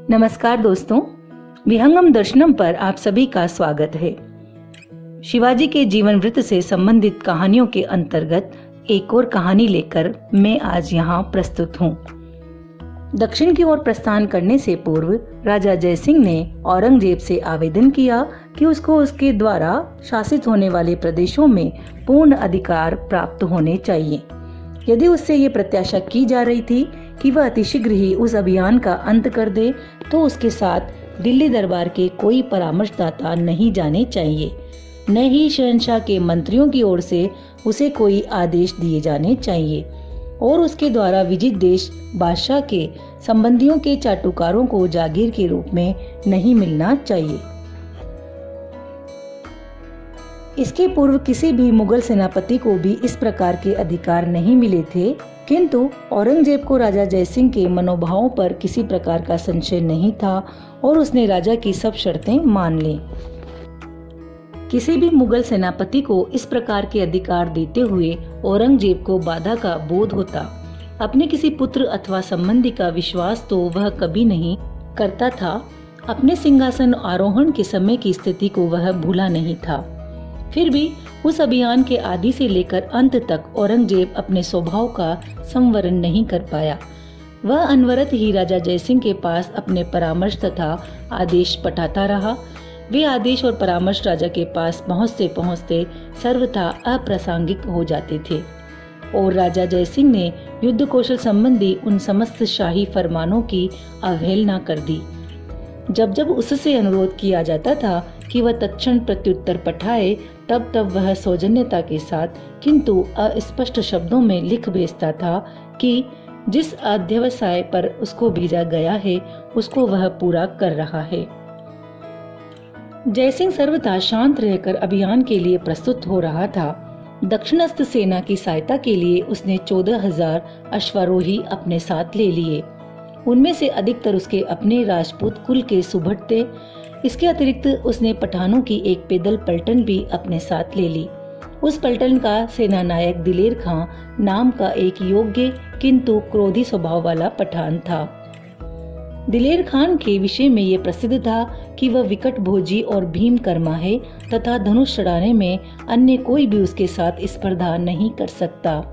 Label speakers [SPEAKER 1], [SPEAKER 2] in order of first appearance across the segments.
[SPEAKER 1] नमस्कार दोस्तों, विहंगम दर्शनम पर आप सभी का स्वागत है। शिवाजी के जीवन वृत्त से संबंधित कहानियों के अंतर्गत एक और कहानी लेकर मैं आज यहाँ प्रस्तुत हूँ। दक्षिण की ओर प्रस्थान करने से पूर्व राजा जयसिंह ने औरंगजेब से आवेदन किया कि उसको उसके द्वारा शासित होने वाले प्रदेशों में पूर्ण अधिकार प्राप्त होने चाहिए। यदि उससे ये प्रत्याशा की जा रही थी कि वह अतिशीघ्र ही उस अभियान का अंत कर दे, तो उसके साथ दिल्ली दरबार के कोई परामर्शदाता नहीं जाने चाहिए, न ही शहंशाह के मंत्रियों की ओर से उसे कोई आदेश दिए जाने चाहिए और उसके द्वारा विजित देश बादशाह के संबंधियों के चाटुकारों को जागीर के रूप में नहीं मिलना चाहिए। इसके पूर्व किसी भी मुगल सेनापति को भी इस प्रकार के अधिकार नहीं मिले थे, किंतु औरंगजेब को राजा जयसिंह के मनोभावों पर किसी प्रकार का संशय नहीं था और उसने राजा की सब शर्तें मान ली। किसी भी मुगल सेनापति को इस प्रकार के अधिकार देते हुए औरंगजेब को बाधा का बोध होता। अपने किसी पुत्र अथवा संबंधी का विश्वास तो वह कभी नहीं करता था। अपने सिंहासन आरोहण के समय की स्थिति को वह भूला नहीं था। फिर भी उस अभियान के आदि से लेकर अंत तक औरंगजेब अपने स्वभाव का संवरण नहीं कर पाया। वह अनवरत ही राजा जयसिंह के पास अपने परामर्श तथा आदेश पठाता रहा। वे आदेश और परामर्श राजा के पास पहुँचते पहुँचते सर्वथा अप्रासंगिक हो जाते थे और राजा जयसिंह ने युद्ध कौशल संबंधी उन समस्त शाही फरमानों की अवहेलना कर दी। जब जब उससे अनुरोध किया जाता था कि वह तत्क्षण प्रत्युत्तर पठाए, तब तब वह सौजन्यता के साथ किंतु अस्पष्ट शब्दों में लिख भेजता था कि जिस अध्यवसाय पर उसको भेजा गया है उसको वह पूरा कर रहा है। जयसिंह सर्वथा शांत रहकर अभियान के लिए प्रस्तुत हो रहा था। दक्षिणस्थ सेना की सहायता के लिए उसने 14,000 अश्वारोही अपने साथ ले लिए। उनमें से अधिकतर उसके अपने राजपूत कुल के सुभट थे। इसके अतिरिक्त उसने पठानों की एक पैदल पलटन भी अपने साथ ले ली। उस पलटन का सेनानायक दिलेर खां नाम का एक योग्य किंतु क्रोधी स्वभाव वाला पठान था। दिलेर खान के विषय में ये प्रसिद्ध था कि वह विकट भोजी और भीम कर्मा है तथा धनुष चढ़ाने में अन्य कोई भी उसके साथ स्पर्धा नहीं कर सकता।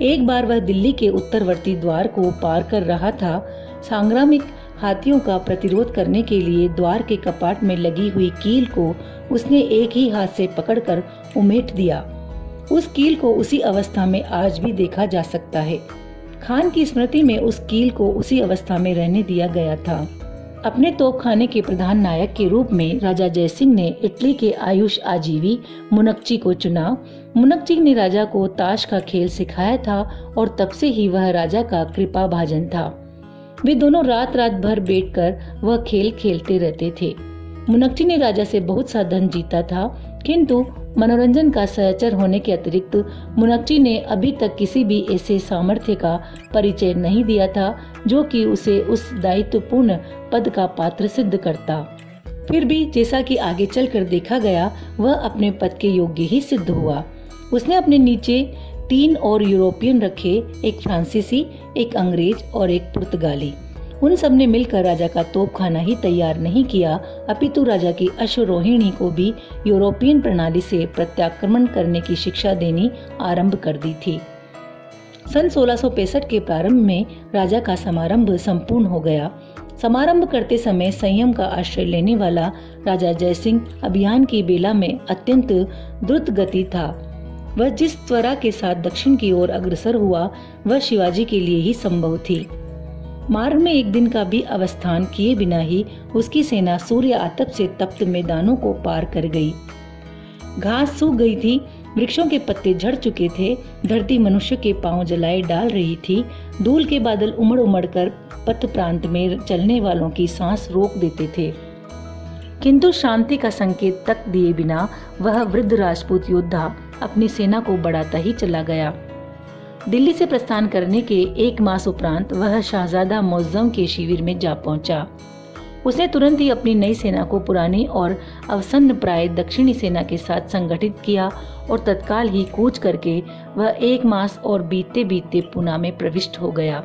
[SPEAKER 1] एक बार वह दिल्ली के उत्तरवर्ती द्वार को पार कर रहा था। सांग्रामिक हाथियों का प्रतिरोध करने के लिए द्वार के कपाट में लगी हुई कील को उसने एक ही हाथ से पकड़कर उमेट दिया। उस कील को उसी अवस्था में आज भी देखा जा सकता है। खान की स्मृति में उस कील को उसी अवस्था में रहने दिया गया था। अपने तोपखाने के प्रधान नायक के रूप में राजा जयसिंह ने इटली के आयुष आजीवी मुनक्ची को चुना। मुनक्ची ने राजा को ताश का खेल सिखाया था और तब से ही वह राजा का कृपा भाजन था। वे दोनों रात रात भर बैठकर वह खेल खेलते रहते थे। मुनक्ची ने राजा से बहुत सा धन जीता था, किंतु मनोरंजन का सहचर होने के अतिरिक्त मुनक्ची ने अभी तक किसी भी ऐसे सामर्थ्य का परिचय नहीं दिया था जो कि उसे उस दायित्वपूर्ण पद का पात्र सिद्ध करता। फिर भी जैसा कि आगे चलकर देखा गया, वह अपने पद के योग्य ही सिद्ध हुआ। उसने अपने नीचे 3 और यूरोपियन रखे, एक फ्रांसीसी, एक अंग्रेज और एक पुर्तगाली। उन सब ने मिलकर राजा का तोपखाना ही तैयार नहीं किया, अपितु राजा की अश्वरोहिणी को भी यूरोपियन प्रणाली से प्रत्याक्रमण करने की शिक्षा देनी आरंभ कर दी थी। सन 1665 के प्रारंभ में राजा का समारंभ संपूर्ण हो गया। समारंभ करते समय संयम का आश्रय लेने वाला राजा जयसिंह अभियान की बेला में अत्यंत द्रुत गति था। वह जिस त्वरा के साथ दक्षिण की ओर अग्रसर हुआ, वह शिवाजी के लिए ही संभव थी। मार्ग में एक दिन का भी अवस्थान किए बिना ही उसकी सेना सूर्य आतप से तप्त मैदानों को पार कर गई। घास सूख गई थी, वृक्षों के पत्ते झड़ चुके थे, धरती मनुष्य के पांव जलाए डाल रही थी। धूल के बादल उमड़ उमड़ कर पथ प्रांत में चलने वालों की सांस रोक देते थे, किंतु शांति का संकेत तक दिए बिना वह वृद्ध राजपूत योद्धा अपनी सेना को बढ़ाता ही चला गया। दिल्ली से प्रस्थान करने के 1 मास उपरांत वह शाहजादा मुअज्जम के शिविर में जा पहुंचा। उसने तुरंत ही अपनी नई सेना को पुरानी और अवसन्न प्राय दक्षिणी सेना के साथ संगठित किया और तत्काल ही कूच करके वह 1 मास और बीतते बीतते पूना में प्रविष्ट हो गया।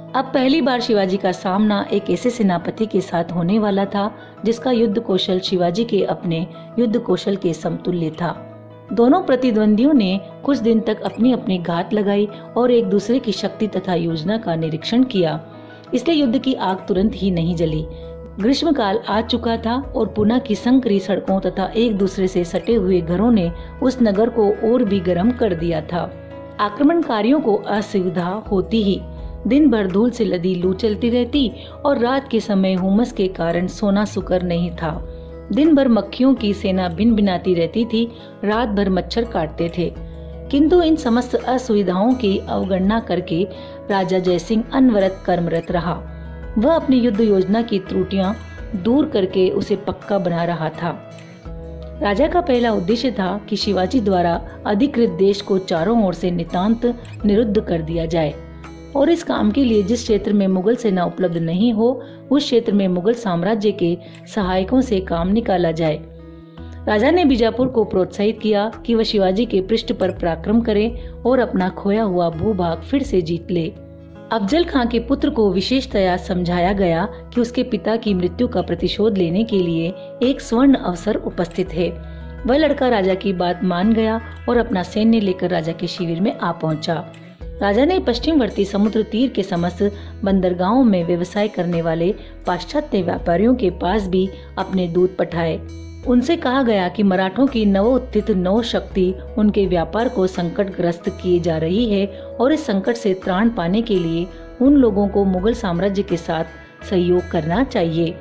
[SPEAKER 1] अब पहली बार शिवाजी का सामना एक ऐसे सेनापति के साथ होने वाला था जिसका युद्ध कौशल शिवाजी के अपने युद्ध कौशल के समतुल्य था। दोनों प्रतिद्वंदियों ने कुछ दिन तक अपनी अपनी घात लगाई और एक दूसरे की शक्ति तथा योजना का निरीक्षण किया। इसलिए युद्ध की आग तुरंत ही नहीं जली। ग्रीष्मकाल आ चुका था और पुणे की संकरी सड़कों तथा एक दूसरे से सटे हुए घरों ने उस नगर को और भी गर्म कर दिया था। आक्रमणकारियों को असुविधा होती ही दिन भर धूल से लदी लू चलती रहती और रात के समय हुमस के कारण सोना सुकर नहीं था। दिन भर मक्खियों की सेना भिन भिनाती रहती थी, रात भर मच्छर काटते थे। किंतु इन समस्त असुविधाओं की अवगणना करके राजा जयसिंह अनवरत कर्मरत रहा। वह अपनी युद्ध योजना की त्रुटियां दूर करके उसे पक्का बना रहा था। राजा का पहला उद्देश्य था कि शिवाजी द्वारा अधिकृत देश को चारों ओर से नितांत निरुद्ध कर दिया जाए और इस काम के लिए जिस क्षेत्र में मुगल सेना उपलब्ध नहीं हो उस क्षेत्र में मुगल साम्राज्य के सहायकों से काम निकाला जाए। राजा ने बीजापुर को प्रोत्साहित किया कि वह शिवाजी के पृष्ठ पर पराक्रम करे और अपना खोया हुआ भूभाग फिर से जीत ले। अफजल खां के पुत्र को विशेषतया समझाया गया कि उसके पिता की मृत्यु का प्रतिशोध लेने के लिए एक स्वर्ण अवसर उपस्थित है। वह लड़का राजा की बात मान गया और अपना सैन्य लेकर राजा के शिविर में आ पहुंचा। राजा ने पश्चिमवर्ती समुद्र तीर के समस्त बंदरगाहों में व्यवसाय करने वाले पाश्चात्य व्यापारियों के पास भी अपने दूत पठाए। उनसे कहा गया कि मराठों की नवोत्थित नौ शक्ति उनके व्यापार को संकटग्रस्त किए जा रही है और इस संकट से त्राण पाने के लिए उन लोगों को मुगल साम्राज्य के साथ सहयोग करना चाहिए।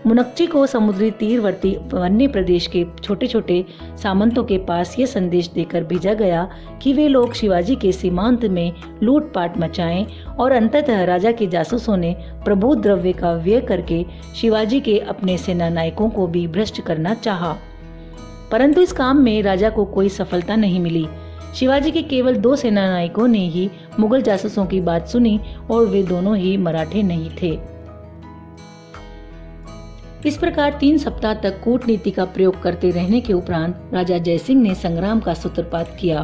[SPEAKER 1] मुनक्ची को समुद्री तीरवर्ती वन्य प्रदेश के छोटे छोटे सामंतों के पास ये संदेश देकर भेजा गया कि वे लोग शिवाजी के सीमांत में लूटपाट मचाएं और अंततः राजा के जासूसों ने प्रभु द्रव्य का व्यय करके शिवाजी के अपने सेना नायकों को भी भ्रष्ट करना चाहा। परंतु इस काम में राजा को कोई सफलता नहीं मिली। शिवाजी के केवल 2 सेना नायकों ने ही मुगल जासूसों की बात सुनी और वे दोनों ही मराठे नहीं थे। इस प्रकार 3 सप्ताह तक कूटनीति का प्रयोग करते रहने के उपरांत राजा जयसिंह ने संग्राम का सूत्रपात किया।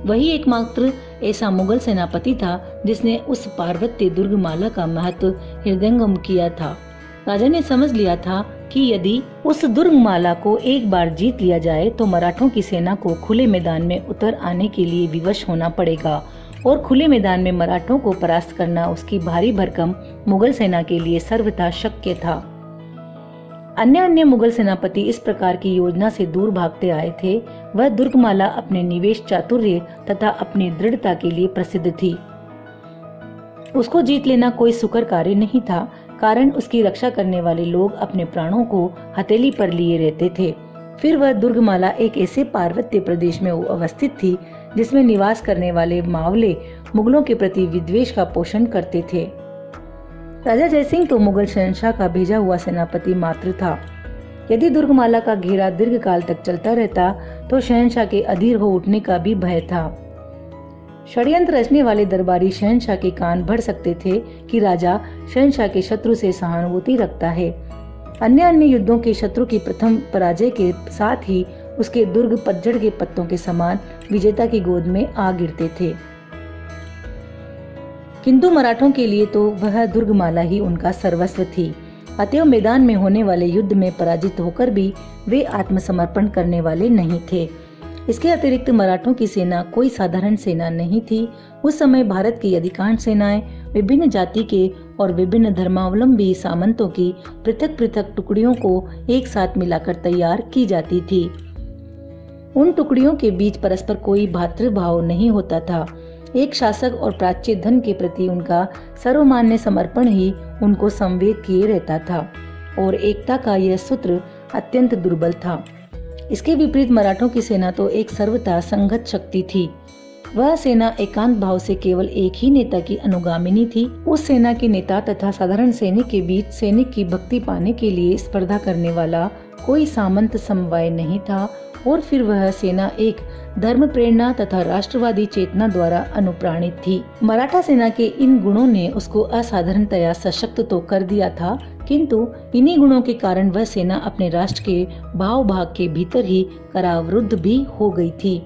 [SPEAKER 1] वही एकमात्र ऐसा मुगल सेनापति था जिसने उस पार्वत्य दुर्गमाला का महत्व हृदयंगम किया था। राजा ने समझ लिया था कि यदि उस दुर्गमाला को एक बार जीत लिया जाए तो मराठों की सेना को खुले मैदान में उतर आने के लिए विवश होना पड़ेगा और खुले मैदान में मराठों को परास्त करना उसकी भारी भरकम मुगल सेना के लिए सर्वथा शक्य था। अन्य मुगल सेनापति इस प्रकार की योजना से दूर भागते आए थे। वह दुर्गमाला अपने निवेश चातुर्य तथा अपनी दृढ़ता के लिए प्रसिद्ध थी। उसको जीत लेना कोई सुकर कार्य नहीं था, कारण उसकी रक्षा करने वाले लोग अपने प्राणों को हथेली पर लिए रहते थे। फिर वह दुर्गमाला एक ऐसे पार्वत्य प्रदेश में अवस्थित थी जिसमें निवास करने वाले मावले मुगलों के प्रति विद्वेष का पोषण करते थे। राजा जयसिंह तो मुगल शहंशाह का भेजा हुआ सेनापति मात्र था। यदि दुर्गमाला का घेरा दीर्घ काल तक चलता रहता तो शहंशाह के अधीर हो उठने का भी भय था। षड्यंत्र रचने वाले दरबारी शहंशाह के कान भर सकते थे कि राजा शहंशाह के शत्रु से सहानुभूति रखता है। अन्य युद्धों के शत्रु की प्रथम पराजय के साथ ही उसके दुर्ग पतझड़ के पत्तों के समान विजेता की गोद में आ गिरते थे। किंतु मराठों के लिए तो वह दुर्गमाला ही उनका सर्वस्व थी। अतएव मैदान में होने वाले युद्ध में पराजित होकर भी वे आत्मसमर्पण करने वाले नहीं थे। इसके अतिरिक्त मराठों की सेना कोई साधारण सेना नहीं थी। उस समय भारत की अधिकांश सेनाएं विभिन्न जाति के और विभिन्न धर्मावलंबी सामंतों की पृथक पृथक टुकड़ियों को एक साथ मिलाकर तैयार की जाती थी। उन टुकड़ियों के बीच परस्पर कोई भातृभाव नहीं होता था। एक शासक और प्राच्य धन के प्रति उनका सर्वमान्य समर्पण ही उनको संवेद किए रहता था और एकता का यह सूत्र अत्यंत दुर्बल था। इसके विपरीत मराठों की सेना तो एक सर्वथा संगत शक्ति थी। वह सेना एकांत भाव से केवल एक ही नेता की अनुगामिनी थी। उस सेना के नेता तथा साधारण सैनिक के बीच सैनिक की भक्ति पाने के लिए स्पर्धा करने वाला कोई सामंत समवाय नहीं था और फिर वह सेना एक धर्म प्रेरणा तथा राष्ट्रवादी चेतना द्वारा अनुप्राणित थी। मराठा सेना के इन गुणों ने उसको असाधारणतया सशक्त तो कर दिया था, किंतु इन्हीं गुणों के कारण वह सेना अपने राष्ट्र के भाव भाग के भीतर ही करावरुद्ध भी हो गई थी।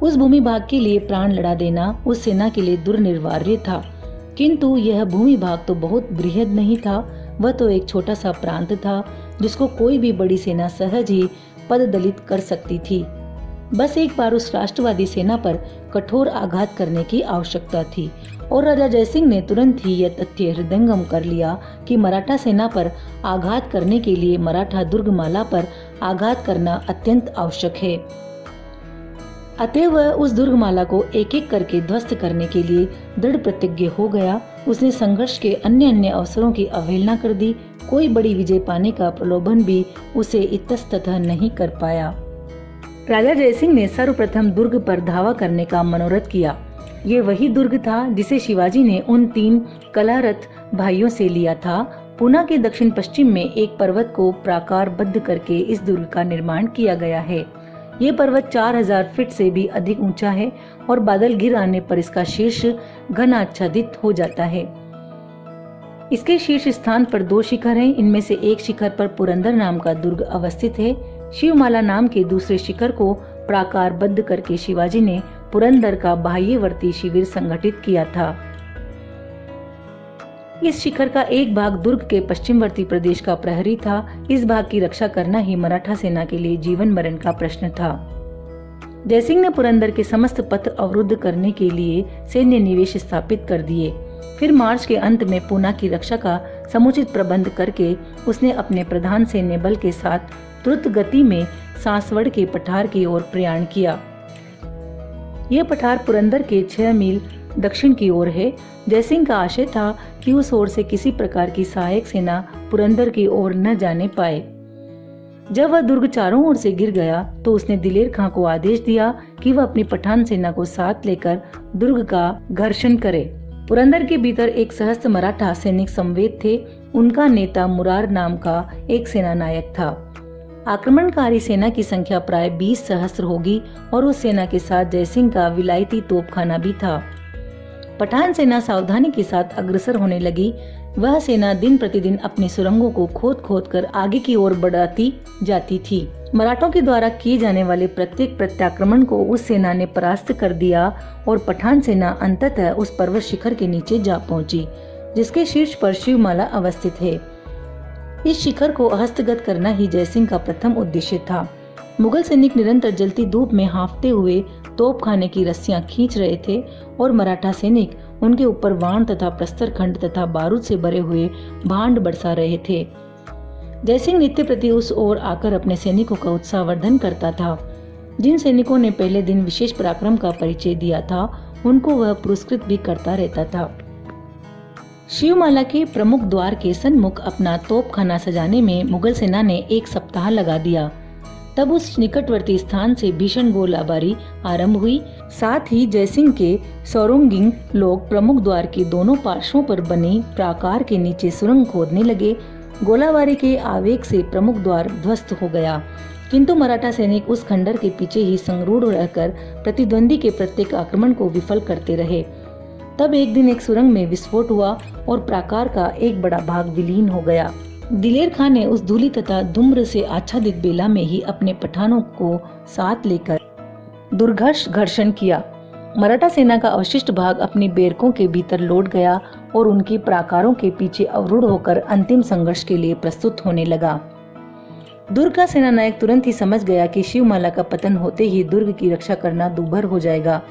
[SPEAKER 1] उस भूमि भाग के लिए प्राण लड़ा देना उस सेना के लिए दुर्निवार्य था। किंतु यह भूमि भाग तो बहुत बृहद नहीं था। वह तो एक छोटा सा प्रांत था जिसको कोई भी बड़ी सेना सहज ही पददलित कर सकती थी। बस एक बार उस राष्ट्रवादी सेना पर कठोर आघात करने की आवश्यकता थी और राजा जयसिंह ने तुरंत ही यह तथ्य हृदयंगम कर लिया कि मराठा सेना पर आघात करने के लिए मराठा दुर्गमाला पर आघात करना अत्यंत आवश्यक है। अतः वह उस दुर्गमाला को एक एक करके ध्वस्त करने के लिए दृढ़ प्रतिज्ञ हो गया। उसने संघर्ष के अन्य अवसरों की अवहेलना कर दी। कोई बड़ी विजय पाने का प्रलोभन भी उसे इतस्ततः नहीं कर पाया। राजा जयसिंह ने सर्वप्रथम दुर्ग पर धावा करने का मनोरथ किया। ये वही दुर्ग था जिसे शिवाजी ने उन 3 कलारथ भाइयों से लिया था। पूना के दक्षिण पश्चिम में एक पर्वत को प्राकारबद्ध करके इस दुर्ग का निर्माण किया गया है। ये पर्वत 4000 फीट से भी अधिक ऊंचा है और बादल घिर आने पर इसका शीर्ष घना आच्छादित हो जाता है। इसके शीर्ष स्थान पर 2 शिखर हैं। इनमें से एक शिखर पर पुरंदर नाम का दुर्ग अवस्थित है। शिवमाला नाम के दूसरे शिखर को प्राकारबद्ध करके शिवाजी ने पुरंदर का बाह्यवर्ती शिविर संगठित किया था। इस शिखर का एक भाग दुर्ग के पश्चिमवर्ती प्रदेश का प्रहरी था। इस भाग की रक्षा करना ही मराठा सेना के लिए जीवन मरण का प्रश्न था। जयसिंह ने पुरंदर के समस्त पथ अवरुद्ध करने के लिए सैन्य निवेश स्थापित कर दिए। फिर मार्च के अंत में पूना की रक्षा का समुचित प्रबंध करके उसने अपने प्रधान सैन्य बल के साथ द्रुत गति में सांसवड़ के पठार की ओर प्रयाण किया। यह पठार पुरंदर के 6 मील दक्षिण की ओर है। जयसिंह का आशय था कि उस ओर से किसी प्रकार की सहायक सेना पुरंदर की ओर न जाने पाए। जब वह दुर्ग चारों ओर से गिर गया तो उसने दिलेर खां को आदेश दिया कि वह अपनी पठान सेना को साथ लेकर दुर्ग का घर्षण करे। पुरंदर के भीतर एक सहस्त्र मराठा सैनिक समवेत थे। उनका नेता मुरार नाम का एक सेना नायक था। आक्रमणकारी सेना की संख्या प्राय 20 सहस्त्र होगी और उस सेना के साथ जयसिंह का विलायती तोपखाना भी था। पठान सेना सावधानी के साथ अग्रसर होने लगी। वह सेना दिन प्रतिदिन अपनी सुरंगों को खोद खोद कर आगे की ओर बढ़ाती जाती थी। मराठों के द्वारा किए जाने वाले प्रत्येक प्रत्याक्रमण को उस सेना ने परास्त कर दिया और पठान सेना अंततः उस पर्वत शिखर के नीचे जा पहुंची, जिसके शीर्ष पर शिवमाला अवस्थित है। इस शिखर को हस्तगत करना ही जयसिंह का प्रथम उद्देश्य था। मुगल सैनिक निरंतर जलती धूप में हांफते हुए तोपखाने की रस्सियां खींच रहे थे और मराठा सैनिक उनके ऊपर वाण तथा प्रस्तर खंड तथा बारूद से भरे हुए भांड बरसा रहे थे। जयसिंह नित्य प्रति उस ओर आकर अपने सैनिकों का उत्साहवर्धन करता था। जिन सैनिकों ने पहले दिन विशेष पराक्रम का परिचय दिया था उनको वह पुरस्कृत भी करता रहता था। शिवमाला के प्रमुख द्वार के सन्मुख अपना तोपखाना सजाने में मुगल सेना ने 1 सप्ताह लगा दिया। तब उस निकटवर्ती स्थान से भीषण गोलाबारी आरंभ हुई। साथ ही जयसिंह के सौरोंगिंग लोग प्रमुख द्वार के दोनों पार्श्वों पर बनी प्राकार के नीचे सुरंग खोदने लगे। गोलाबारी के आवेग से प्रमुख द्वार ध्वस्त हो गया, किंतु मराठा सैनिक उस खंडर के पीछे ही संरूढ़ रहकर प्रतिद्वंदी के प्रत्येक आक्रमण को विफल करते रहे। तब एक दिन एक सुरंग में विस्फोट हुआ और प्राकार का एक बड़ा भाग विलीन हो गया। दिलेर खां ने उस धूलि तथा धूम्र से आच्छादित बेला में ही अपने पठानों को साथ लेकर दुर्घर्ष घर्षण किया। मराठा सेना का अवशिष्ट भाग अपनी बैरकों के भीतर लौट गया और उनकी प्राकारों के पीछे अवरुद्ध होकर अंतिम संघर्ष के लिए प्रस्तुत होने लगा। दुर्ग का सेनानायक तुरंत ही समझ गया कि शिवमाला का पतन होते ही दुर्ग की रक्षा करना दूभर हो जाएगा।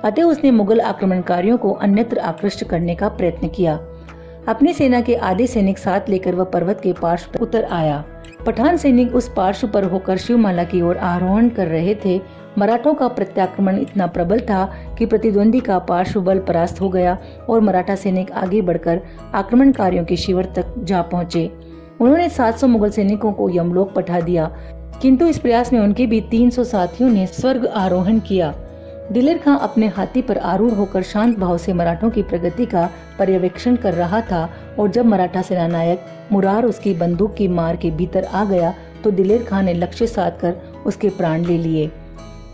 [SPEAKER 1] अतः उसने मुगल आक्रमणकारियों को अन्यत्र आकृष्ट करने का प्रयत्न किया। अपनी सेना के आधे सैनिक साथ लेकर वह पर्वत के पार्श्व पर उतर आया। पठान सैनिक उस पार्श्व पर होकर शिवमाला की ओर आरोहण कर रहे थे। मराठों का प्रत्याक्रमण इतना प्रबल था कि प्रतिद्वंदी का पार्श्व बल परास्त हो गया और मराठा सैनिक आगे बढ़कर आक्रमणकारियों के शिविर तक जा पहुंचे। उन्होंने 700 मुगल सैनिकों को यमलोक पठा दिया, किंतु इस प्रयास में उनके भी 300 साथियों ने स्वर्ग आरोहण किया। दिलेर खां अपने हाथी पर आरूढ़ होकर शांत भाव से मराठों की प्रगति का पर्यवेक्षण कर रहा था और जब मराठा सेनानायक मुरार उसकी बंदूक की मार के भीतर आ गया तो दिलेर खां ने लक्ष्य साध कर उसके प्राण ले लिए।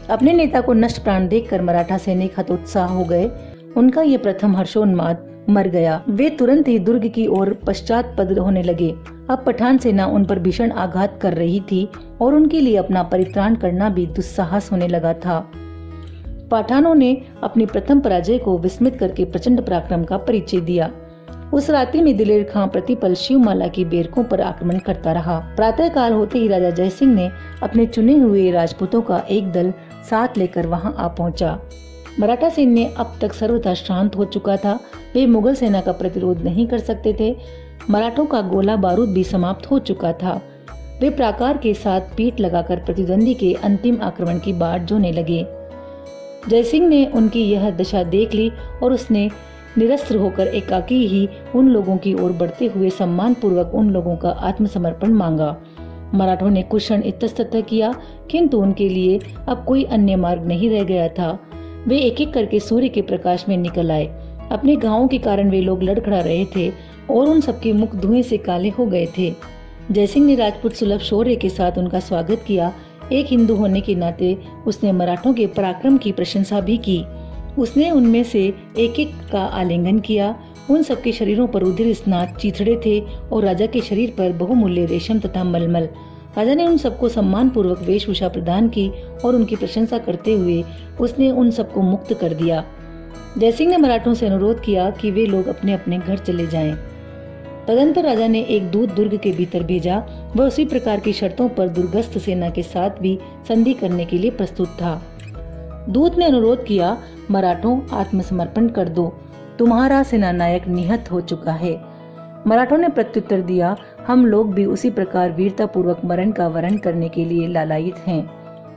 [SPEAKER 1] अपने नेता को नष्ट प्राण देखकर मराठा सैनिक हतोत्साह हो गए। उनका ये प्रथम हर्षोन्माद मर गया। वे तुरंत ही दुर्ग की ओर पश्चातपद होने लगे। अब पठान सेना उन पर भीषण आघात कर रही थी और उनके लिए अपना परित्राण करना भी दुस्साहस होने लगा था। पठानों ने अपनी प्रथम पराजय को विस्मित करके प्रचंड पराक्रम का परिचय दिया। उस रात्रि में दिलेर खां प्रतिपल शिवमाला की बेरकों पर आक्रमण करता रहा। प्रातः काल होते ही राजा जयसिंह ने अपने चुने हुए राजपूतों का एक दल साथ लेकर वहां आ पहुंचा। मराठा सैन्य अब तक सर्वथा शांत हो चुका था। वे मुगल सेना का प्रतिरोध नहीं कर सकते थे। मराठों का गोला बारूद भी समाप्त हो चुका था। वे प्राकार के साथ पीठ लगाकर प्रतिद्वंदी के अंतिम आक्रमण की बाट जोने लगे। जयसिंह ने उनकी यह दशा देख ली और उसने निरस्त्र होकर एकाकी ही उन लोगों की ओर बढ़ते हुए सम्मान पूर्वक उन लोगों का आत्मसमर्पण मांगा। मराठों ने कुछ क्षण इतस्ततः किया, किंतु उनके लिए अब कोई अन्य मार्ग नहीं रह गया था। वे एक एक करके सूर्य के प्रकाश में निकल आए। अपने घावों के कारण वे लोग लड़खड़ा रहे थे और उन सबके मुख धुएं से काले हो गए थे। जयसिंह ने राजपूत सुलभ शौर्य के साथ उनका स्वागत किया। एक हिंदू होने के नाते उसने मराठों के पराक्रम की प्रशंसा भी की। उसने उनमें से एक एक का आलिंगन किया। उन सबके शरीरों पर उधिर स्नात चीथड़े थे और राजा के शरीर पर बहुमूल्य रेशम तथा मलमल। राजा ने उन सबको सम्मान पूर्वक वेशभूषा प्रदान की और उनकी प्रशंसा करते हुए उसने उन सबको मुक्त कर दिया। जयसिंह ने मराठों से अनुरोध किया कि वे लोग अपने अपने घर चले जाएं। तदंतर राजा ने एक दूत दुर्ग के भीतर भेजा। वह उसी प्रकार की शर्तों पर दुर्गस्थ सेना के साथ भी संधि करने के लिए प्रस्तुत था। दूत ने अनुरोध किया, मराठों आत्मसमर्पण कर दो, तुम्हारा सेनानायक निहत हो चुका है। मराठों ने प्रत्युत्तर दिया, हम लोग भी उसी प्रकार वीरता पूर्वक मरण का वरण करने के लिए लालायित हैं।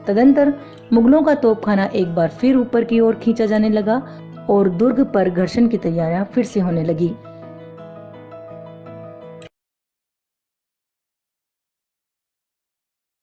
[SPEAKER 1] तदंतर मुगलों का तोपखाना एक बार फिर ऊपर की ओर खींचा जाने लगा और दुर्ग पर घर्षण की तैयारियां फिर से होने लगी।